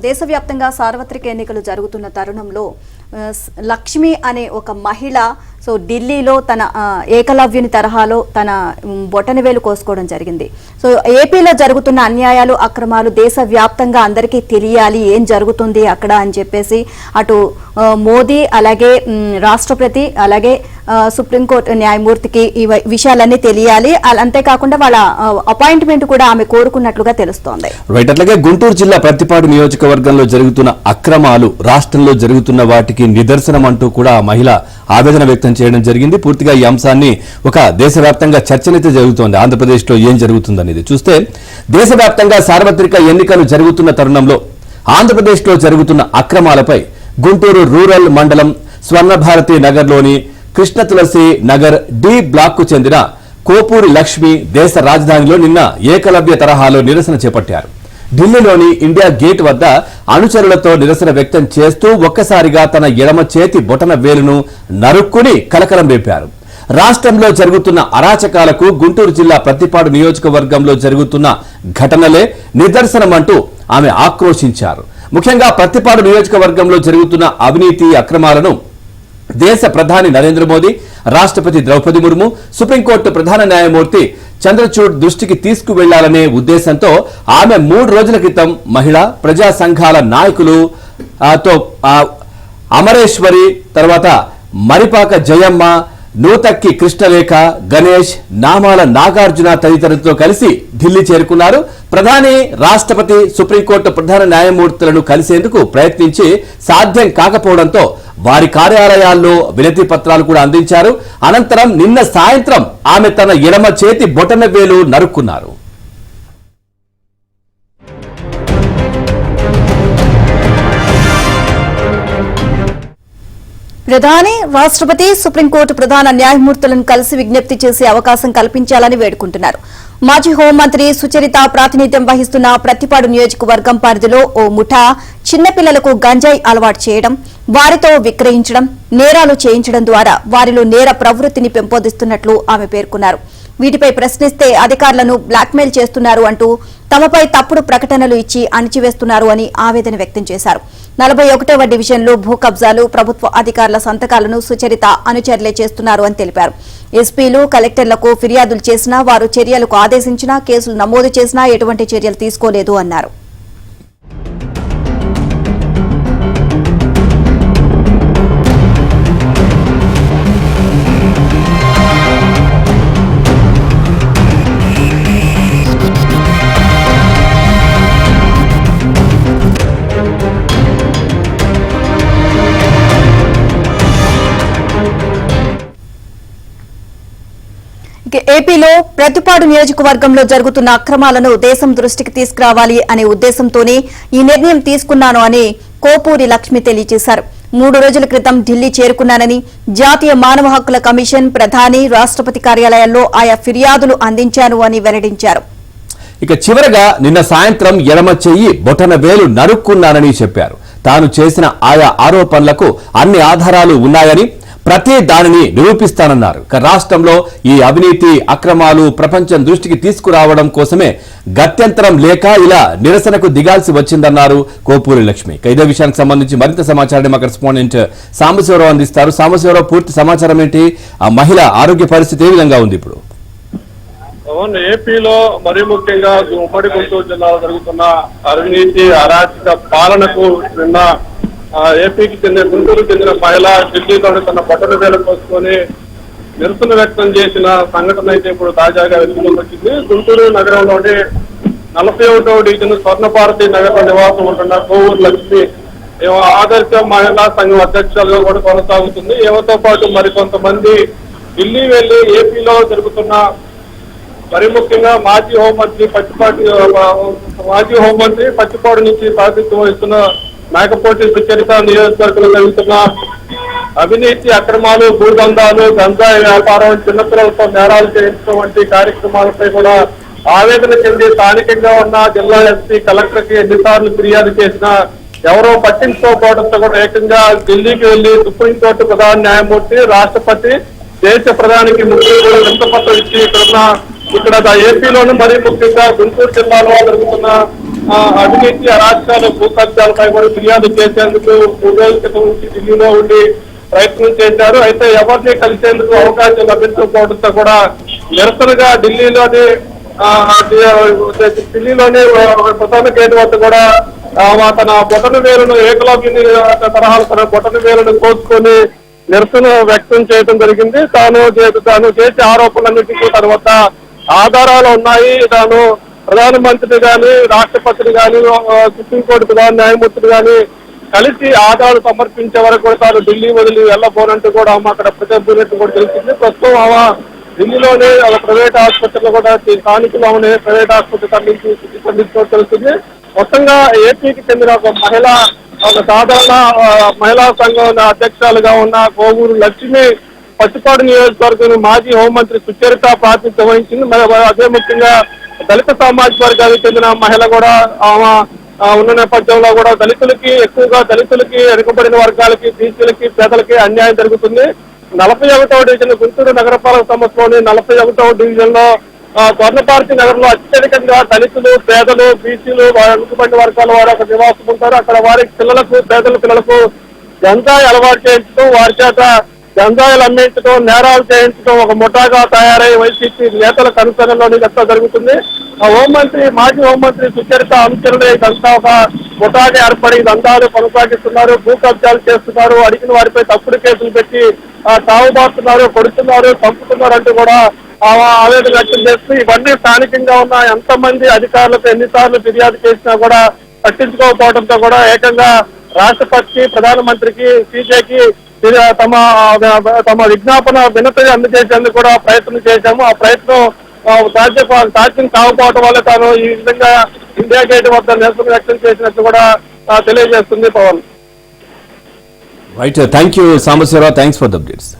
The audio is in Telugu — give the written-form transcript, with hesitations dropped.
దేశవ్యాప్తంగా సార్వత్రిక ఎన్నికలు జరుగుతున్న తరుణంలో లక్ష్మి అనే ఒక మహిళ ఢిల్లీలో తన ఏకలవ్యుని తరహాలో తన బొటనవేలు కోసుకోవడం జరిగింది. ఏపీలో జరుగుతున్న అన్యాయాలు అక్రమాలు దేశవ్యాప్తంగా అందరికీ తెలియాలి, ఏం జరుగుతుంది అక్కడ అని చెప్పేసి అటు మోదీ అలాగే రాష్ట్రపతి అలాగే సుప్రీంకోర్టు న్యాయమూర్తికి ఈ విషయాలన్నీ తెలియాలి. అంతేకాకుండా వాళ్ళ అపాయింట్మెంట్ కూడా ఆమె కోరుకున్నట్లుగా తెలుస్తోంది. అట్లాగే గుంటూరు జిల్లా ప్రతిపాడు నియోజకవర్గంలో జరుగుతున్న అక్రమాలు రాష్ట్రంలో జరుగుతున్న వాటికి నిదర్శనం అంటూ కూడా ఆ మహిళ ఆవేదన వ్యక్తం చేయడం జరిగింది. పూర్తిగా ఈ అంశాన్ని ఒక దేశవ్యాప్తంగా చర్చనైతే జరుగుతోంది. ఆంధ్రప్రదేశ్ లో ఏం జరుగుతుందనేది చూస్తే దేశవ్యాప్తంగా సార్వత్రిక ఎన్నికలు జరుగుతున్న తరుణంలో ఆంధ్రప్రదేశ్ లో జరుగుతున్న అక్రమాలపై గుంటూరు రూరల్ మండలం స్వర్ణభారతి నగర్లోని కృష్ణ తులసి నగర్ డి బ్లాక్ కు చెందిన కోపూరి లక్ష్మి దేశ రాజధానిలో నిన్న ఏకలవ్య తరహాలో నిరసన చేపట్టారు. ఢిల్లీలోని ఇండియా గేట్ వద్ద అనుచరులతో నిరసన వ్యక్తం చేస్తూ ఒక్కసారిగా తన ఎడమ చేతి బొటన వేలును నరుక్కుని కలకలం రేపారు. రాష్ట్రంలో జరుగుతున్న అరాచకాలకు గుంటూరు జిల్లా ప్రతిపాడు నియోజకవర్గంలో జరుగుతున్న ఘటనలే నిదర్శనమంటూ ఆమె ఆక్రోశించారు. ముఖ్యంగా ప్రతిపాడు నియోజకవర్గంలో జరుగుతున్న అవినీతి అక్రమాలను దేశ ప్రధాని నరేంద్ర మోదీ, రాష్ట్రపతి ద్రౌపది ముర్ము, సుప్రీంకోర్టు ప్రధాన న్యాయమూర్తి చంద్రచూడ్ దృష్టికి తీసుకువెళ్లాలనే ఉద్దేశంతో ఆమె 3 రోజుల క్రితం మహిళా ప్రజా సంఘాల నాయకులు అమరేశ్వరి, తర్వాత మరిపాక జయమ్మ, నూతక్కి కృష్ణలేఖ, గణేష్, నామాల నాగార్జున తదితరులతో కలిసి ఢిల్లీ చేరుకున్నారు. ప్రధాని, రాష్ట్రపతి, సుప్రీంకోర్టు ప్రధాన న్యాయమూర్తులను కలిసేందుకు ప్రయత్నించి సాధ్యం కాకపోవడంతో వారి కార్యాలయాల్లో వినతి పత్రాలు కూడా అందించారు. అనంతరం నిన్న సాయంత్రం ఆమె తన ఎడమ చేతి బొటన వేలు నరుక్కున్నారు. ప్రధాని, రాష్ట్రపతి, సుప్రీంకోర్టు ప్రధాన న్యాయమూర్తులను కలిసి విజ్ఞప్తి చేసే అవకాశం కల్పించాలని వేడుకుంటున్నారు. మాజీ హోంమంత్రి సుచరిత ప్రాతినిధ్యం వహిస్తున్న ప్రతిపాడు నియోజకవర్గం పరిధిలో ఓ ముఠా చిన్నపిల్లలకు గంజాయి అలవాటు చేయడం, వారితో విక్రయించడం, నేరాలు చేయించడం ద్వారా వారిలో నేర ప్రవృత్తిని పెంపొందిస్తున్నట్లు ఆమె పేర్కొన్నారు. వీటిపై ప్రశ్నిస్తే అధికారులను బ్లాక్మెయిల్ చేస్తున్నారు అంటూ తమపై తప్పుడు ప్రకటనలు ఇచ్చి అణిచివేస్తున్నారు అని ఆవేదన వ్యక్తం చేశారు. 41వ డివిజన్లో భూ కబ్జాలు, ప్రభుత్వ అధికారుల సంతకాలను సుచరిత అనుచరులే చేస్తున్నారు అని తెలిపారు. ఎస్పీలు, కలెక్టర్లకు ఫిర్యాదులు చేసినా, వారు చర్యలకు ఆదేశించినా, కేసులు నమోదు చేసినా ఎటువంటి చర్యలు తీసుకోలేదు అన్నారు. ఏపీలో ప్రతిపాడు నియోజకవర్గంలో జరుగుతున్న అక్రమాలను దేశం దృష్టికి తీసుకురావాలి అనే ఉద్దేశంతోనే ఈ నిర్ణయం తీసుకున్నాను అని కోపూరి లక్ష్మి తెలియజేశారు. 3 రోజుల క్రితం ఢిల్లీ చేరుకున్నానని, జాతీయ మానవ హక్కుల కమిషన్, ప్రధాని, రాష్ట్రపతి కార్యాలయాల్లో ఆయా ఫిర్యాదులు అందించాను అని వెల్లడించారు. ఇక చివరగా నిన్న సాయంత్రం ఎడమ చెయ్యి బొటన వేలు నరుక్కున్నానని చెప్పారు. తాను చేసిన ఆయా ఆరోపణలకు అన్ని ఆధారాలు ఉన్నాయని, ప్రతి దానిని నిరూపిస్తానన్నారు. రాష్ట్రంలో ఈ అవినీతి అక్రమాలు ప్రపంచం దృష్టికి తీసుకురావడం కోసమే గత్యంతరం లేక ఇలా నిరసనకు దిగాల్సి వచ్చిందన్నారు కోపూరి లక్ష్మి. ఇదే విషయానికి సంబంధించి మరింత సమాచారాన్ని మా కరెస్పాండెంట్ సాంబశివరావు అందిస్తారు. సాంబశివరావు, పూర్తి సమాచారం ఏంటి? ఆ మహిళ ఆరోగ్య పరిస్థితి ఏ విధంగా ఉంది ఇప్పుడు? ఏపీలో మరీ ముఖ్యంగా ఉమ్మడి గుంటూరు జిల్లాలో జరుగుతున్న అవినీతి అరాచక పాలనకు నిన్న ఏపీకి చెందిన గుంటూరు చెందిన మహిళ ఢిల్లీలో తన బొటన వేలు కోసుకొని నిరసన వ్యక్తం చేసిన సంఘటన అయితే ఇప్పుడు తాజాగా వెలుగులోకి వచ్చింది. గుంటూరు నగరంలోని 41వ డివిజన్ స్వర్ణభారతి నగరంలో నివాసం ఉంటున్న కోవూరు లక్ష్మి ఆదర్శ మహిళా సంఘం అధ్యక్షులుగా కూడా కొనసాగుతుంది. ఏవతో పాటు మరికొంతమంది ఢిల్లీ వెళ్లి ఏపీలో జరుగుతున్న మరి ముఖ్యంగా మాజీ హోంమంత్రి పచ్చిపాడు నుంచి ప్రాతినిధ్యం వహిస్తున్న మేకపోటి సుచరిత నియోజకవర్గంలో జరుగుతున్న అవినీతి అక్రమాలు, భూదందాలు, గంజాయి వ్యాపారం, చిన్నపిల్లలతో నేరాలు చేయించడం వంటి కార్యక్రమాలపై కూడా ఆవేదన చెంది స్థానికంగా ఉన్న జిల్లా ఎస్పీ, కలెక్టర్కి ఎన్నిసార్లు ఫిర్యాదు చేసినా ఎవరో పట్టించుకోకపోవడంతో కూడా ఏకంగా ఢిల్లీకి వెళ్లి సుప్రీంకోర్టు ప్రధాన న్యాయమూర్తి, రాష్ట్రపతి, దేశ ప్రధానికి ముఖ్య కూడా వినతిపత్రం ఇచ్చి ఇక్కడ ఏపీలోని మరీ ముఖ్యంగా గుంటూరు జిల్లాలో జరుగుతున్న అవినీతి అరాచకాలు భూ కబ్జాలపై కూడా ఫిర్యాదు చేసేందుకు 3 రోజుల క్రితం నుంచి ఢిల్లీలో ఉండి ప్రయత్నం చేశారు. అయితే ఎవరిని కలిసేందుకు అవకాశం లభించకపోవడంతో కూడా నిరసనగా ఢిల్లీలోని ప్రధాన గేట్ వద్ద కూడా తన బొటన వేలును ఏకలవ్యుని తరహాలు తన బొటన వేలును కోసుకొని నిరసన వ్యక్తం చేయడం జరిగింది. తాను చేసే ఆరోపణలన్నిటికీ తన వద్ద ఆధారాలు ఉన్నాయి. తాను ప్రధానమంత్రిని గాని రాష్ట్రపతిని గాని సుప్రీంకోర్టు ప్రధాన న్యాయమూర్తిని గాని కలిసి ఆధారాలు సమర్పించే వరకు కూడా తాను ఢిల్లీ వదిలి వెళ్ళబోనంటూ కూడా ఆమె అక్కడ ప్రజెంట్ కూడా తెలిసింది. ప్రస్తుతం ఆమె ఢిల్లీలోనే ప్రైవేట్ ఆసుపత్రిలో కూడా స్థానికులు ఆమె ప్రైవేట్ ఆసుపత్రి తరలించుకోవడం తెలుస్తుంది. మొత్తంగా ఏపీకి చెందిన ఒక సాధారణ మహిళా సంఘం అధ్యక్షురాలుగా ఉన్న కోవూరు లక్ష్మి పచ్చిపాడు నియోజకవర్గం మాజీ హోంమంత్రి సుచరిత ప్రాతినిధ్యం వహించింది. అదే ముఖ్యంగా దళిత సామాజిక వర్గానికి చెందిన మహిళ కూడా ఆమె ఉన్న నేపథ్యంలో కూడా ఎక్కువగా దళితులకి వెనుకబడిన వర్గాలకి బీసీలకి పేదలకి అన్యాయం జరుగుతుంది. 41వ డివిజన్ గుంటూరు నగరపాలక సంస్థలోని 41వ డివిజన్ లో స్వర్ణభారతి నగర్ లో అత్యధికంగా దళితులు పేదలు బీసీలు వెనుకబడిన వర్గాల వారు అక్కడ నివాసం ఉంటారు. అక్కడ వారి పేదల పిల్లలకు గంజాయి అలవాటు చేయించడం, వారి చేత గంజాయిలు అమ్మించడం, నేరాలు చేయించడం ఒక ముఠాగా తయారై వైసీపీ నేతల కనుసరణలోని ఇదంతా జరుగుతుంది. మాజీ హోంమంత్రి సుచరిత అనుచరులు ఇదంతా ఒక ముఠాగా ఏర్పడి దందాలు కొనసాగిస్తున్నారు, భూ కబ్జాలు చేస్తున్నారు, అడిగిన వారిపై తప్పుడు కేసులు పెట్టి తాగుబాస్తున్నారు, కొడుతున్నారు, చంపుతున్నారు అంటూ కూడా ఆవేదన వ్యక్తం చేస్తూ ఇవన్నీ స్థానికంగా ఉన్న ఎంతమంది అధికారులకు ఎన్నిసార్లు ఫిర్యాదు చేసినా కూడా పట్టించుకోకపోవడంతో కూడా ఏకంగా రాష్ట్రపతికి ప్రధానమంత్రికి సీజేకి తమ విజ్ఞాపన వినతి అందజేసేందుకు కూడా ప్రయత్నం చేశాము. ఆ ప్రయత్నం సాధ్యం కాకపోవడం వల్ల తాను ఈ విధంగా ఇండియా గేట్ వద్ద నిరసన వ్యక్తం చేసినట్టు కూడా తెలియజేస్తుంది Pavan. Right, thank you Sambasivarao, thanks for the updates.